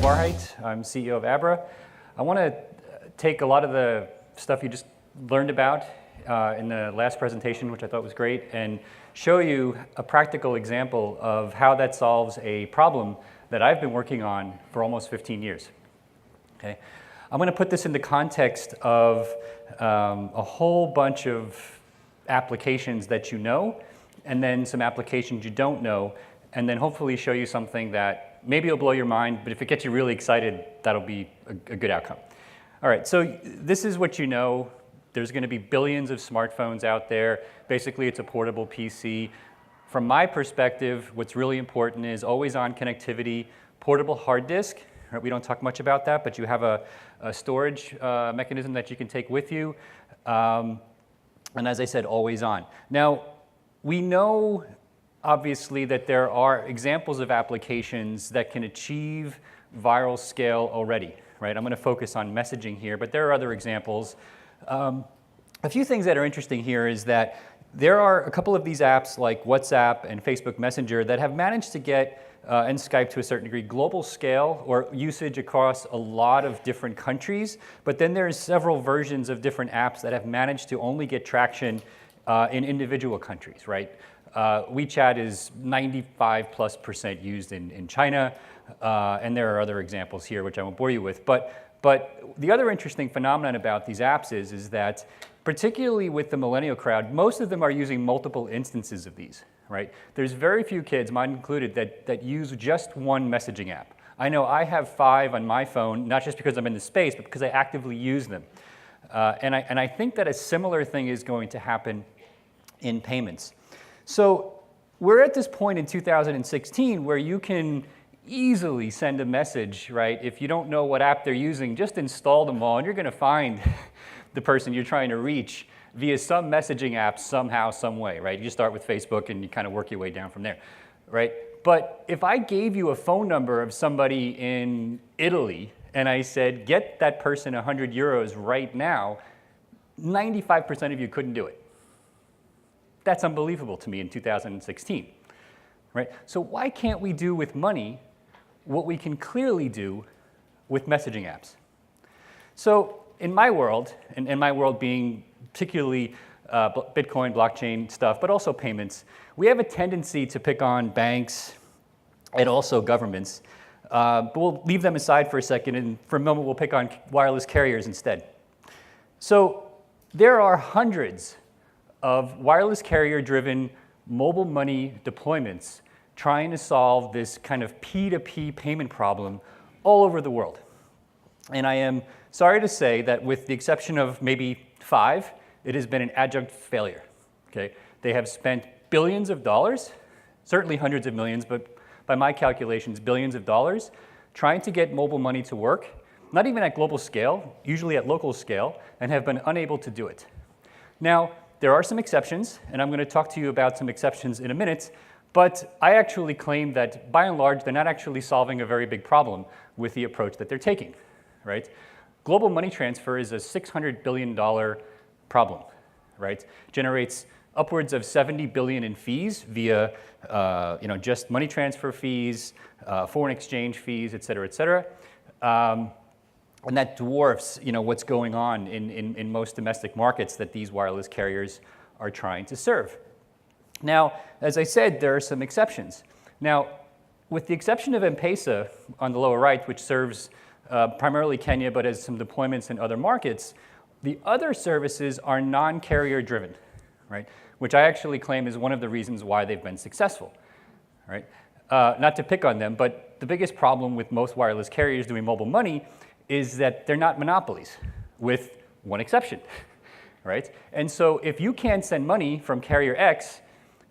Barhydt. I'm CEO of Abra. I want to take a lot of the stuff you just learned about in the last presentation, which I thought was great, and show you a practical example of how that solves a problem that I've been working on for almost 15 years. Okay? I'm going to put this in the context of a whole bunch of applications that you know, and then some applications you don't know, and then hopefully show you something that maybe it'll blow your mind, but if it gets you really excited, that'll be a good outcome. All right, so this is what you know. There's going to be billions of smartphones out there. Basically, it's a portable PC. From my perspective, what's really important is always-on connectivity, portable hard disk. Right? We don't talk much about that, but you have a storage mechanism that you can take with you. And as I said, always on. Now, we know, obviously, that there are examples of applications that can achieve viral scale already. Right? I'm going to focus on messaging here, but there are other examples. A few things that are interesting here is that there are a couple of these apps like WhatsApp and Facebook Messenger that have managed to get, and Skype to a certain degree, global scale or usage across a lot of different countries. But then there's several versions of different apps that have managed to only get traction in individual countries, right? WeChat is 95+% used in China, and there are other examples here which I won't bore you with. But the other interesting phenomenon about these apps is that, particularly with the millennial crowd, most of them are using multiple instances of these, right? There's very few kids, mine included, that use just one messaging app. I know I have 5 on my phone, not just because I'm in the space, but because I actively use them. And I think that a similar thing is going to happen in payments. So we're at this point in 2016 where you can easily send a message, right? If you don't know what app they're using, just install them all, and you're going to find the person you're trying to reach via some messaging app somehow, some way, right? You start with Facebook and you kind of work your way down from there, right? But if I gave you a phone number of somebody in Italy and I said, get that person 100 euros right now, 95% of you couldn't do it. That's unbelievable to me in 2016, right? So why can't we do with money what we can clearly do with messaging apps? So in my world, and my world being particularly Bitcoin, blockchain stuff, but also payments, we have a tendency to pick on banks and also governments. But we'll leave them aside for a second, and for a moment we'll pick on wireless carriers instead. So there are hundreds of wireless carrier-driven mobile money deployments trying to solve this kind of P2P payment problem all over the world. And I am sorry to say that with the exception of maybe 5, it has been an adjunct failure. Okay? They have spent billions of dollars, certainly hundreds of millions, but by my calculations, billions of dollars, trying to get mobile money to work, not even at global scale, usually at local scale, and have been unable to do it. Now, there are some exceptions, and I'm going to talk to you about some exceptions in a minute, but I actually claim that, by and large, they're not actually solving a very big problem with the approach that they're taking, right? Global money transfer is a $600 billion problem, right? Generates upwards of $70 billion in fees via just money transfer fees, foreign exchange fees, et cetera, et cetera. And that dwarfs what's going on in most domestic markets that these wireless carriers are trying to serve. Now, as I said, there are some exceptions. Now, with the exception of M-Pesa on the lower right, which serves primarily Kenya but has some deployments in other markets, the other services are non-carrier driven, right? Which I actually claim is one of the reasons why they've been successful, right? Not to pick on them, but the biggest problem with most wireless carriers doing mobile money is that they're not monopolies, with one exception, right? And so if you can't send money from carrier X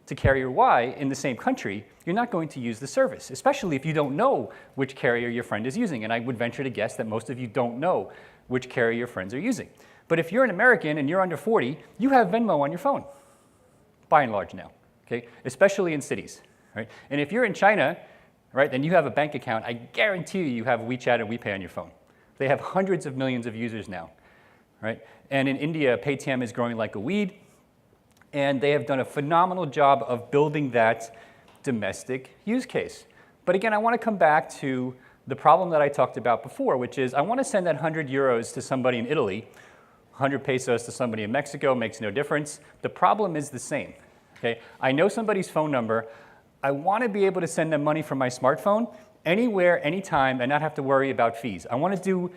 to carrier Y in the same country, you're not going to use the service, especially if you don't know which carrier your friend is using. And I would venture to guess that most of you don't know which carrier your friends are using. But if you're an American and you're under 40, you have Venmo on your phone, by and large now, okay? Especially in cities, right? And if you're in China, right, then you have a bank account. I guarantee you have WeChat and WePay on your phone. They have hundreds of millions of users now, right? And in India, Paytm is growing like a weed, and they have done a phenomenal job of building that domestic use case. But again, I want to come back to the problem that I talked about before, which is I want to send that 100 euros to somebody in Italy, 100 pesos to somebody in Mexico, makes no difference. The problem is the same. Okay? I know somebody's phone number. I want to be able to send them money from my smartphone anywhere, anytime, and not have to worry about fees. I want to do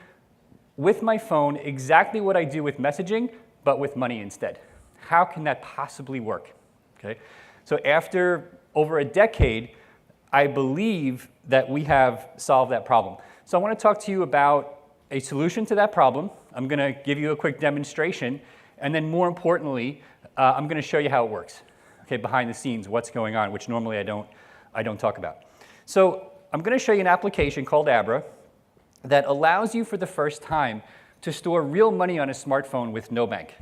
with my phone exactly what I do with messaging, but with money instead. How can that possibly work? Okay? So after over a decade, I believe that we have solved that problem. So I want to talk to you about a solution to that problem. I'm going to give you a quick demonstration, and then more importantly, I'm going to show you how it works. Okay, behind the scenes, what's going on, which normally I don't talk about. So I'm going to show you an application called Abra that allows you for the first time to store real money on a smartphone with no bank.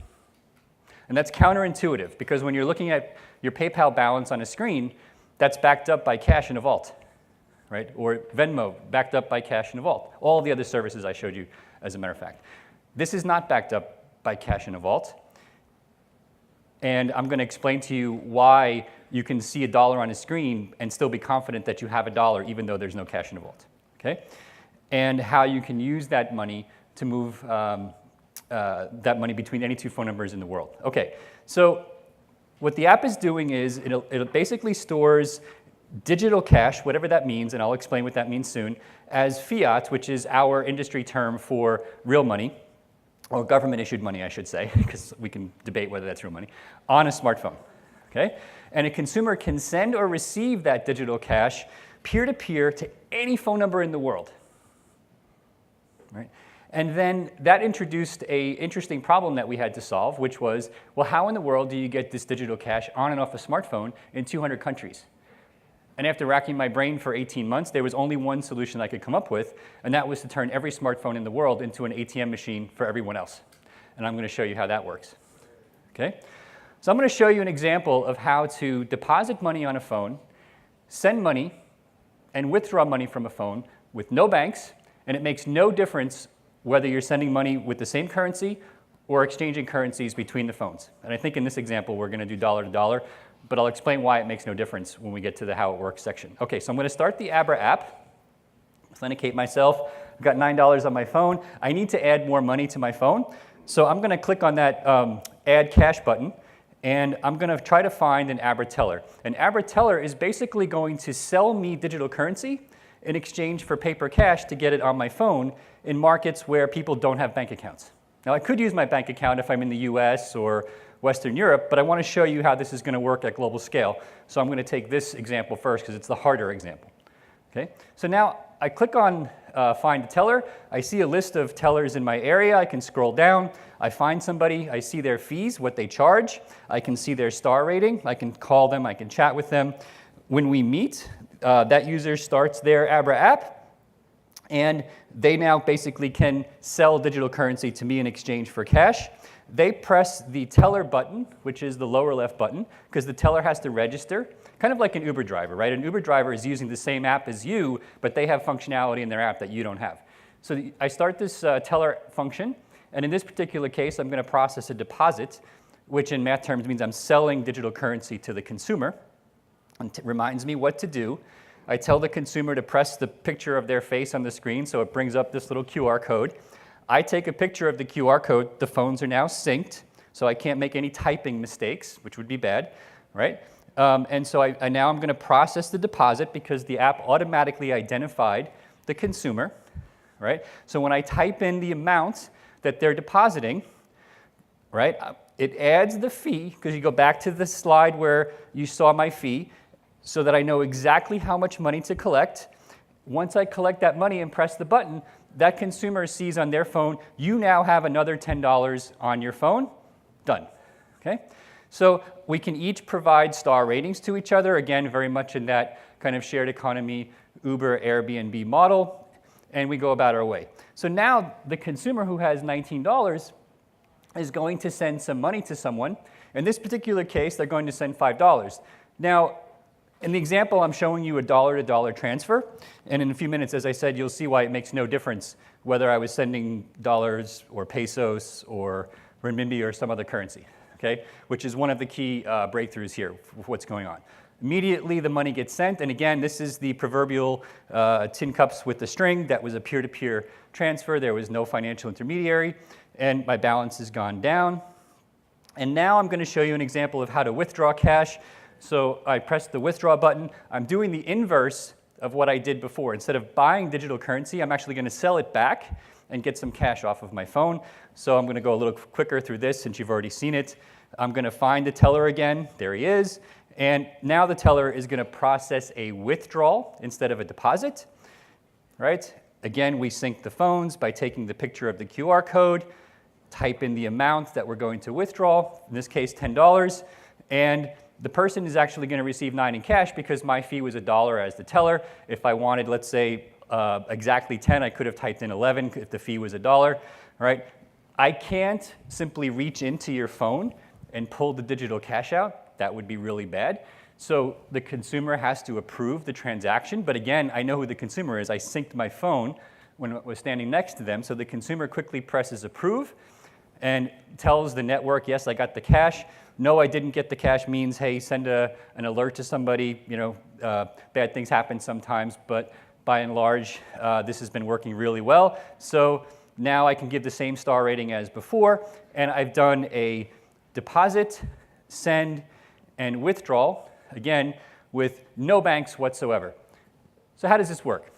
And that's counterintuitive, because when you're looking at your PayPal balance on a screen, that's backed up by cash in a vault, right? Or Venmo, backed up by cash in a vault. All the other services I showed you, as a matter of fact. This is not backed up by cash in a vault. And I'm going to explain to you why you can see $1 on a screen and still be confident that you have $1 even though there's no cash in a vault, okay? And how you can use that money to move that money between any two phone numbers in the world. Okay, so what the app is doing is it basically stores digital cash, whatever that means, and I'll explain what that means soon, as fiat, which is our industry term for real money, or government-issued money, I should say, because we can debate whether that's real money, on a smartphone, okay? And a consumer can send or receive that digital cash peer-to-peer to any phone number in the world, right? And then that introduced an interesting problem that we had to solve, which was, well, how in the world do you get this digital cash on and off a smartphone in 200 countries? And after racking my brain for 18 months, there was only one solution I could come up with, and that was to turn every smartphone in the world into an ATM machine for everyone else. And I'm going to show you how that works. Okay? So I'm going to show you an example of how to deposit money on a phone, send money, and withdraw money from a phone with no banks, and it makes no difference whether you're sending money with the same currency or exchanging currencies between the phones. And I think in this example, we're going to do dollar to dollar. But I'll explain why it makes no difference when we get to the how it works section. Okay, so I'm going to start the Abra app, authenticate myself. I've got $9 on my phone. I need to add more money to my phone. So I'm going to click on that Add Cash button, and I'm going to try to find an Abra teller. An Abra teller is basically going to sell me digital currency in exchange for paper cash to get it on my phone in markets where people don't have bank accounts. Now, I could use my bank account if I'm in the US or Western Europe, but I want to show you how this is going to work at global scale. So I'm going to take this example first because it's the harder example. Okay? So now I click on Find a Teller. I see a list of tellers in my area. I can scroll down. I find somebody. I see their fees, what they charge. I can see their star rating. I can call them. I can chat with them. When we meet, that user starts their Abra app, and they now basically can sell digital currency to me in exchange for cash. They press the teller button, which is the lower left button, because the teller has to register, kind of like an Uber driver, right? An Uber driver is using the same app as you, but they have functionality in their app that you don't have. So I start this teller function, and in this particular case, I'm going to process a deposit, which in math terms means I'm selling digital currency to the consumer. And it reminds me what to do. I tell the consumer to press the picture of their face on the screen, so it brings up this little QR code. I take a picture of the QR code. The phones are now synced, so I can't make any typing mistakes, which would be bad, right? And so now I'm going to process the deposit because the app automatically identified the consumer, right? So when I type in the amount that they're depositing, right, it adds the fee, because you go back to the slide where you saw my fee, so that I know exactly how much money to collect. Once I collect that money and press the button, that consumer sees on their phone, you now have another $10 on your phone. Done. Okay? So we can each provide star ratings to each other, again, very much in that kind of shared economy, Uber, Airbnb model, and we go about our way. So now the consumer who has $19 is going to send some money to someone. In this particular case, they're going to send $5. Now, in the example, I'm showing you a dollar-to-dollar transfer, and in a few minutes, as I said, you'll see why it makes no difference whether I was sending dollars or pesos or renminbi or some other currency. okay, which is one of the key breakthroughs here for what's going on. Immediately, the money gets sent, and again, this is the proverbial tin cups with the string. That was a peer-to-peer transfer. There was no financial intermediary, and my balance has gone down. And now I'm going to show you an example of how to withdraw cash. So I press the withdraw button. I'm doing the inverse of what I did before. Instead of buying digital currency, I'm actually going to sell it back and get some cash off of my phone. So I'm going to go a little quicker through this since you've already seen it. I'm going to find the teller again. There he is. And now the teller is going to process a withdrawal instead of a deposit, right? Again, we sync the phones by taking the picture of the QR code, type in the amount that we're going to withdraw, in this case $10, and the person is actually going to receive 9 in cash because my fee was $1 as the teller. If I wanted, let's say, exactly 10, I could have typed in 11 if the fee was $1, right? I can't simply reach into your phone and pull the digital cash out. That would be really bad. So the consumer has to approve the transaction. But again, I know who the consumer is. I synced my phone when I was standing next to them. So the consumer quickly presses approve and tells the network, yes, I got the cash. No, I didn't get the cash means, hey, send an alert to somebody. You know, bad things happen sometimes. But by and large, this has been working really well. So now I can give the same star rating as before. And I've done a deposit, send, and withdrawal, again, with no banks whatsoever. So how does this work?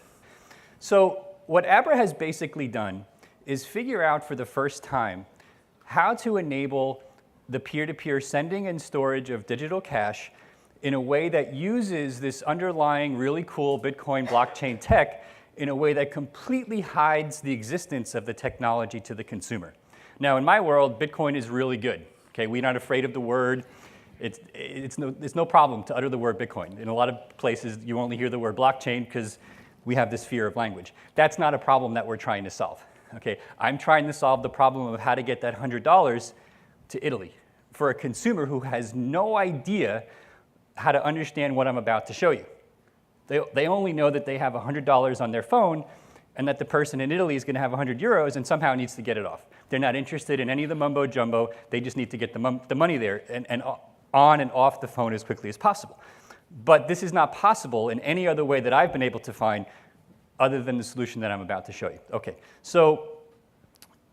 So what Abra has basically done is figure out for the first time how to enable the peer-to-peer sending and storage of digital cash in a way that uses this underlying really cool Bitcoin blockchain tech in a way that completely hides the existence of the technology to the consumer. Now, in my world, Bitcoin is really good. Okay, we're not afraid of the word. It's no problem to utter the word Bitcoin. In a lot of places, you only hear the word blockchain because we have this fear of language. That's not a problem that we're trying to solve. Okay, I'm trying to solve the problem of how to get that $100 to Italy for a consumer who has no idea how to understand what I'm about to show you. They only know that they have $100 on their phone and that the person in Italy is going to have 100 euros and somehow needs to get it off. They're not interested in any of the mumbo jumbo. They just need to get the money there and on and off the phone as quickly as possible. But this is not possible in any other way that I've been able to find other than the solution that I'm about to show you. Okay, so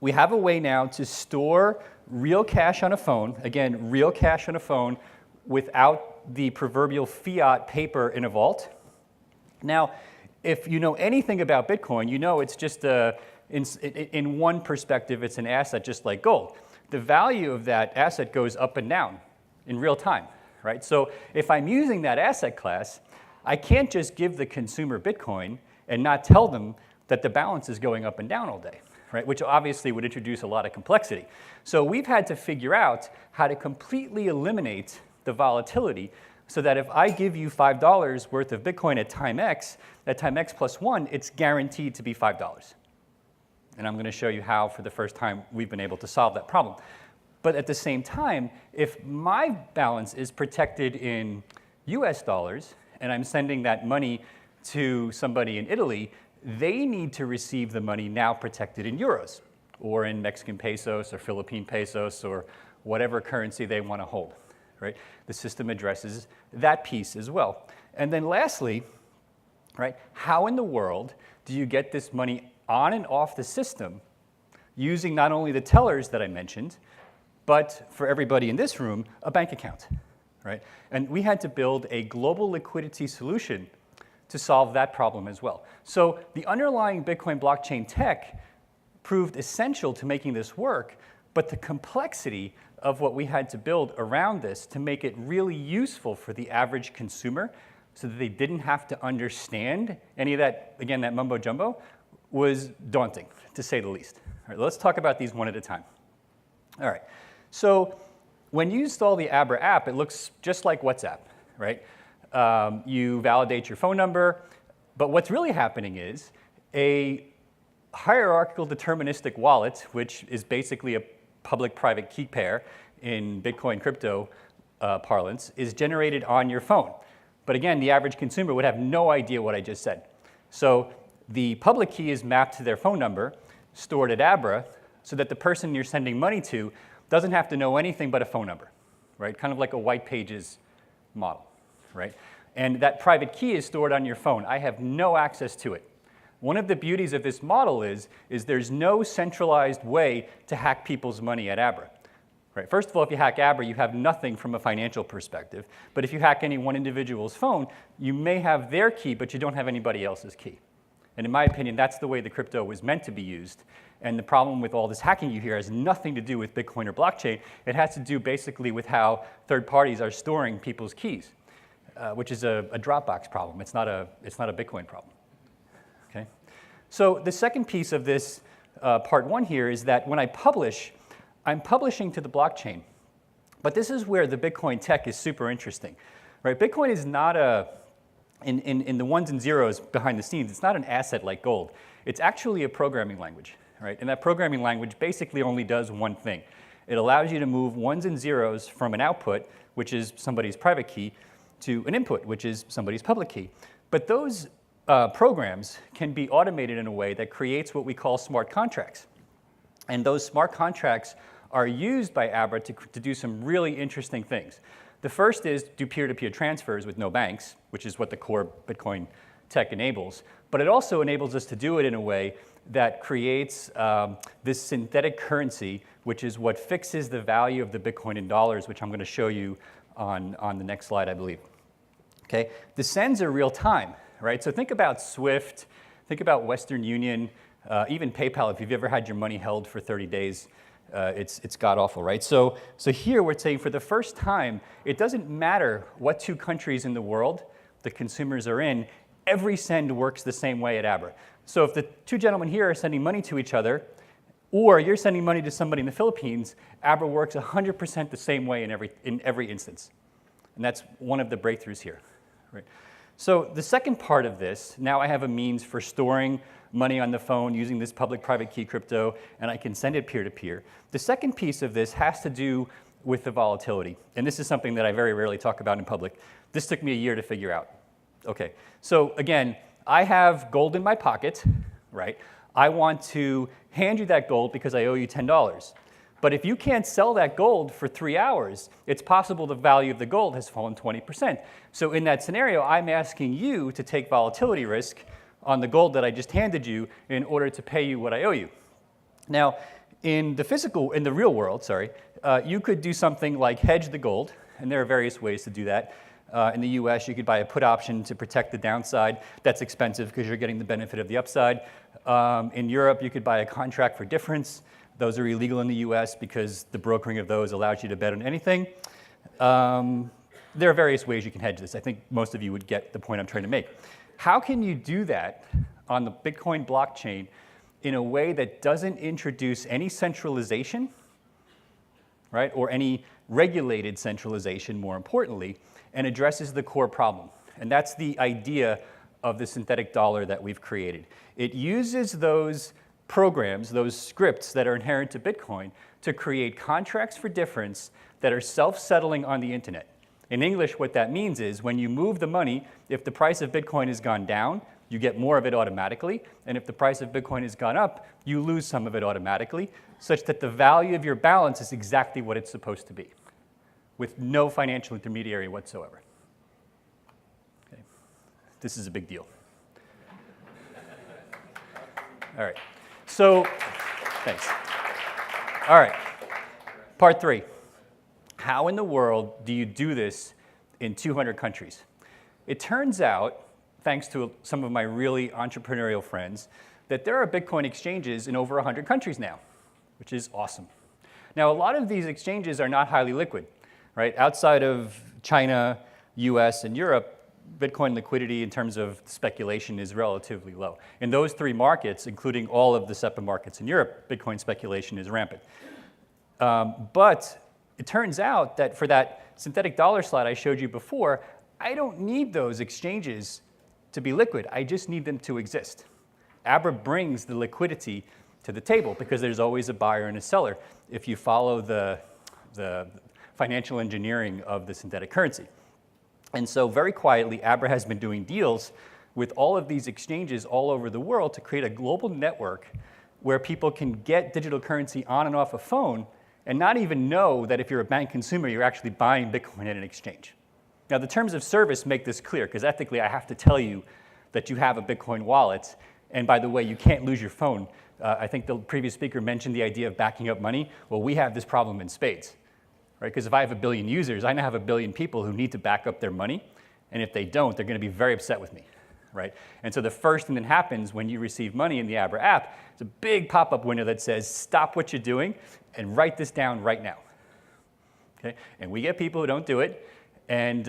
we have a way now to store real cash on a phone, again, real cash on a phone without the proverbial fiat paper in a vault. Now, if you know anything about Bitcoin, you know it's just in one perspective, it's an asset just like gold. The value of that asset goes up and down in real time, right? So if I'm using that asset class, I can't just give the consumer Bitcoin and not tell them that the balance is going up and down all day, right? Which obviously would introduce a lot of complexity. So we've had to figure out how to completely eliminate the volatility so that if I give you $5 worth of Bitcoin at time X plus 1, it's guaranteed to be $5. And I'm going to show you how, for the first time, we've been able to solve that problem. But at the same time, if my balance is protected in US dollars, and I'm sending that money to somebody in Italy, they need to receive the money now protected in euros, or in Mexican pesos, or Philippine pesos, or whatever currency they want to hold, right? The system addresses that piece as well. And then lastly, right, how in the world do you get this money on and off the system using not only the tellers that I mentioned, but for everybody in this room, a bank account, right? And we had to build a global liquidity solution to solve that problem as well. So the underlying Bitcoin blockchain tech proved essential to making this work, but the complexity of what we had to build around this to make it really useful for the average consumer so that they didn't have to understand any of that, again, that mumbo jumbo, was daunting, to say the least. All right, let's talk about these one at a time. All right, so when you install the Abra app, it looks just like WhatsApp, right? You validate your phone number, but what's really happening is a hierarchical deterministic wallet, which is basically a public-private key pair in Bitcoin crypto parlance, is generated on your phone. But again, the average consumer would have no idea what I just said. So the public key is mapped to their phone number, stored at Abra, so that the person you're sending money to doesn't have to know anything but a phone number, right? Kind of like a white pages model, right? And that private key is stored on your phone. I have no access to it. One of the beauties of this model is there's no centralized way to hack people's money at Abra. Right? First of all, if you hack Abra, you have nothing from a financial perspective. But if you hack any one individual's phone, you may have their key, but you don't have anybody else's key. And in my opinion, that's the way the crypto was meant to be used. And the problem with all this hacking you hear has nothing to do with Bitcoin or blockchain. It has to do basically with how third parties are storing people's keys, which is a Dropbox problem. It's not a Bitcoin problem. Okay? So the second piece of this part one here is that when I publish, I'm publishing to the blockchain. But this is where the Bitcoin tech is super interesting. Right? Bitcoin is not in the ones and zeros behind the scenes, it's not an asset like gold. It's actually a programming language. Right? And that programming language basically only does one thing. It allows you to move ones and zeros from an output, which is somebody's private key, to an input, which is somebody's public key. But those programs can be automated in a way that creates what we call smart contracts. And those smart contracts are used by Abra to do some really interesting things. The first is do peer-to-peer transfers with no banks, which is what the core Bitcoin tech enables. But it also enables us to do it in a way that creates this synthetic currency, which is what fixes the value of the Bitcoin in dollars, which I'm going to show you on the next slide, I believe. Okay? The sends are real time, right? So think about SWIFT, think about Western Union, even PayPal. If you've ever had your money held for 30 days, it's god-awful, right? So here we're saying for the first time, it doesn't matter what two countries in the world the consumers are in, every send works the same way at Abra. So if the two gentlemen here are sending money to each other, or you're sending money to somebody in the Philippines, Abra works 100% the same way in every instance. And that's one of the breakthroughs here. Right? So the second part of this, now I have a means for storing money on the phone using this public-private key crypto, and I can send it peer-to-peer. The second piece of this has to do with the volatility. And this is something that I very rarely talk about in public. This took me a year to figure out. Okay, so again, I have gold in my pocket, right? I want to hand you that gold because I owe you $10. But if you can't sell that gold for 3 hours, it's possible the value of the gold has fallen 20%. So in that scenario, I'm asking you to take volatility risk on the gold that I just handed you in order to pay you what I owe you. Now, in the real world, you could do something like hedge the gold, and there are various ways to do that. In the US, you could buy a put option to protect the downside. That's expensive because you're getting the benefit of the upside. In Europe, you could buy a contract for difference. Those are illegal in the US because the brokering of those allows you to bet on anything. There are various ways you can hedge this. I think most of you would get the point I'm trying to make. How can you do that on the Bitcoin blockchain in a way that doesn't introduce any centralization, right, or any regulated centralization, more importantly, and addresses the core problem? And that's the idea of the synthetic dollar that we've created. It uses those programs, those scripts that are inherent to Bitcoin, to create contracts for difference that are self-settling on the internet. In English, what that means is when you move the money, if the price of Bitcoin has gone down, you get more of it automatically. And if the price of Bitcoin has gone up, you lose some of it automatically, such that the value of your balance is exactly what it's supposed to be, with no financial intermediary whatsoever. Okay. This is a big deal. All right. So, thanks. All right. Part 3. How in the world do you do this in 200 countries? It turns out, thanks to some of my really entrepreneurial friends, that there are Bitcoin exchanges in over 100 countries now, which is awesome. Now, a lot of these exchanges are not highly liquid, right? Outside of China, US, and Europe, Bitcoin liquidity in terms of speculation is relatively low. In those 3 markets, including all of the SEPA markets in Europe, Bitcoin speculation is rampant. But it turns out that for that synthetic dollar slide I showed you before, I don't need those exchanges to be liquid. I just need them to exist. Abra brings the liquidity to the table because there's always a buyer and a seller if you follow the financial engineering of the synthetic currency. And so very quietly, Abra has been doing deals with all of these exchanges all over the world to create a global network where people can get digital currency on and off a phone and not even know that if you're a bank consumer, you're actually buying Bitcoin at an exchange. Now, the terms of service make this clear, because ethically, I have to tell you that you have a Bitcoin wallet. And by the way, you can't lose your phone. I think the previous speaker mentioned the idea of backing up money. Well, we have this problem in spades, right? Because if I have 1 billion users, I now have 1 billion people who need to back up their money. And if they don't, they're going to be very upset with me, right? And so the first thing that happens when you receive money in the Abra app is a big pop-up window that says, stop what you're doing and write this down right now. Okay? And we get people who don't do it. And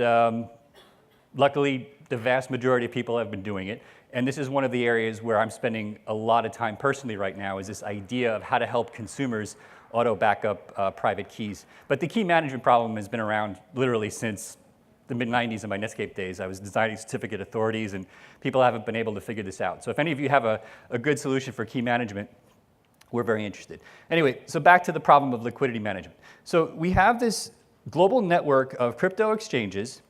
luckily, the vast majority of people have been doing it. And this is one of the areas where I'm spending a lot of time personally right now, is this idea of how to help consumers auto backup private keys. But the key management problem has been around literally since the mid-90s in my Netscape days. I was designing certificate authorities, and people haven't been able to figure this out. So if any of you have a good solution for key management, we're very interested. Anyway, so back to the problem of liquidity management. So we have this global network of crypto exchanges,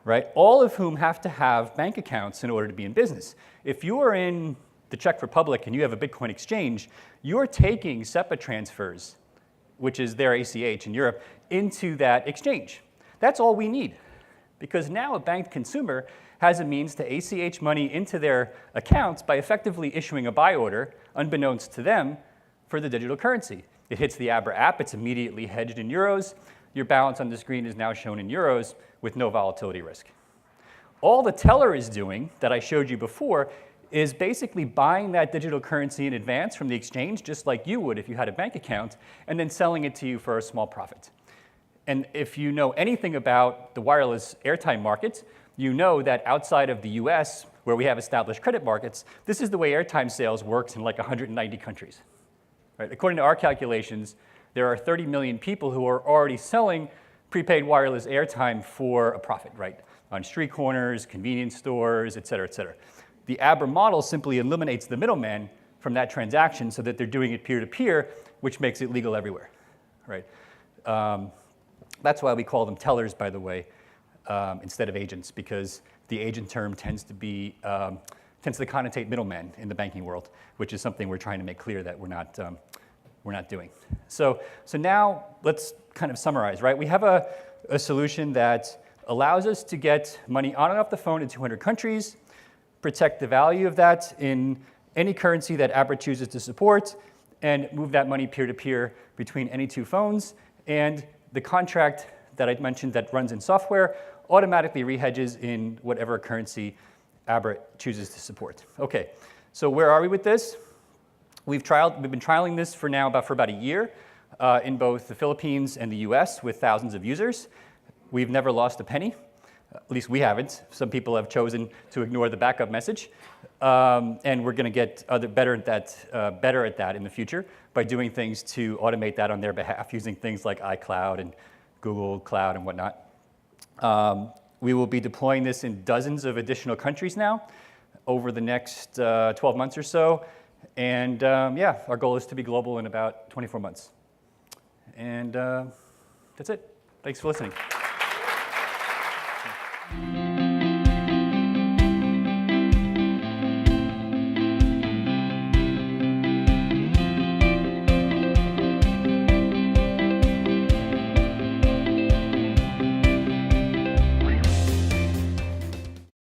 right, all of whom have to have bank accounts in order to be in business. If you are in the Czech Republic and you have a Bitcoin exchange, you're taking SEPA transfers, which is their ACH in Europe, into that exchange. That's all we need, because now a banked consumer has a means to ACH money into their accounts by effectively issuing a buy order, unbeknownst to them, for the digital currency. It hits the Abra app, it's immediately hedged in euros. Your balance on the screen is now shown in euros with no volatility risk. All the teller is doing, that I showed you before, is basically buying that digital currency in advance from the exchange, just like you would if you had a bank account, and then selling it to you for a small profit. And if you know anything about the wireless airtime market, you know that outside of the US, where we have established credit markets, this is the way airtime sales works in like 190 countries. Right? According to our calculations, there are 30 million people who are already selling prepaid wireless airtime for a profit, right? On street corners, convenience stores, et cetera, et cetera. The Abra model simply eliminates the middleman from that transaction so that they're doing it peer-to-peer, which makes it legal everywhere, right? That's why we call them tellers, by the way, instead of agents, because the agent term tends to connotate middlemen in the banking world, which is something we're trying to make clear that we're not doing. So now let's kind of summarize, right? We have a solution that allows us to get money on and off the phone in 200 countries, protect the value of that in any currency that Abra chooses to support, and move that money peer-to-peer between any two phones. And the contract that I mentioned that runs in software automatically rehedges in whatever currency Abra chooses to support. Okay, so where are we with this? We've been trialing this for about a year in both the Philippines and the US with thousands of users. We've never lost a penny. At least we haven't. Some people have chosen to ignore the backup message. And we're going to get better at that in the future by doing things to automate that on their behalf, using things like iCloud and Google Cloud and whatnot. We will be deploying this in dozens of additional countries now over the next 12 months or so. And yeah, our goal is to be global in about 24 months. And that's it. Thanks for listening.